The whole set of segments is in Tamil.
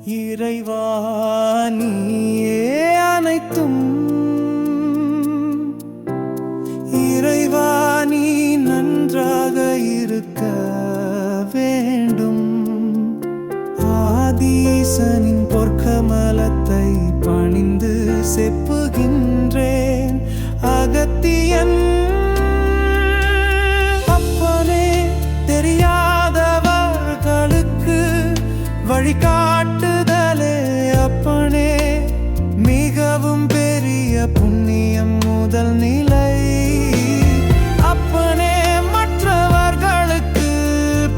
இறைவா நீயே அனைத்தும், இறைவா நீ நன்றாக இருக்க வேண்டும். ஆதீசனின் பொற்கமலத்தை பணிந்து செப்புகின்றேன். அகத்தியன் அப்பனே, தெரியாதவர்களுக்கு வழிகாட்டுதலே அப்பனே, மிகவும் பெரிய புண்ணியம் முதல் நிலை. அப்பனே, மற்றவர்களுக்கு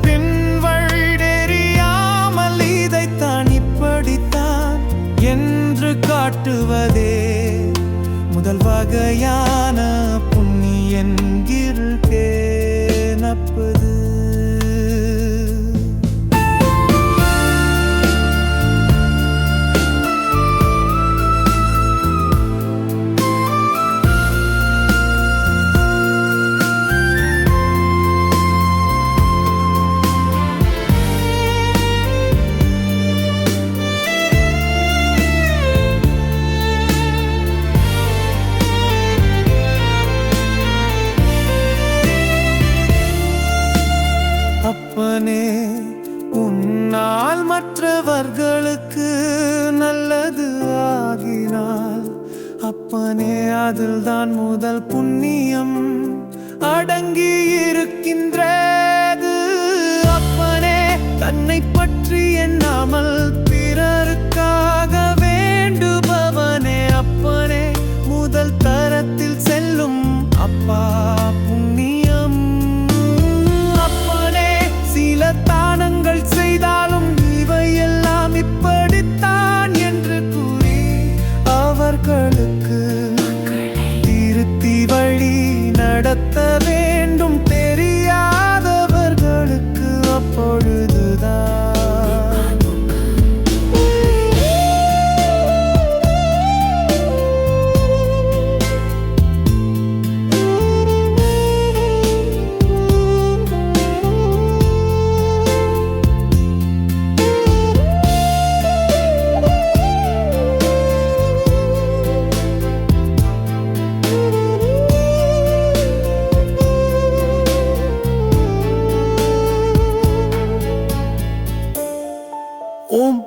பின் வழி தெரியாமல் இதைத்தான் இப்படித்தான் என்று காட்டுவதே முதல் வகையான புண்ணியன்கிருக்கே நப்பது. அப்பனே, உன்னால் மற்றவர்களுக்கு நல்லது ஆகினால் அப்பனே, அதில்தான் முதல் புண்ணியம் அடங்கி இருக்கின்றது. அப்பனே, தன்னை பற்றி எண்ணாமல் பிறருக்காக வேண்டுபவனே அப்பனே, முதல் தரத்தில் செல்லும் அப்பா புண்ணியம். சில தானங்கள் செய்தாலும் இவையெல்லாம் இப்படித்தான் என்று கூறி அவர்களுக்கு திருத்தி வழி நடத்த வேண்டும். தெரியாதவர்களுக்கு அப்பொழுதுதான் ஓம்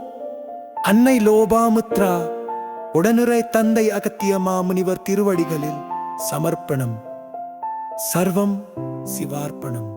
அன்னை லோபாமுத்ரா உடனுரை தந்தை அகத்திய மாமுனிவர் திருவடிகளில் சமர்ப்பணம். சர்வம் சிவார்ப்பணம்.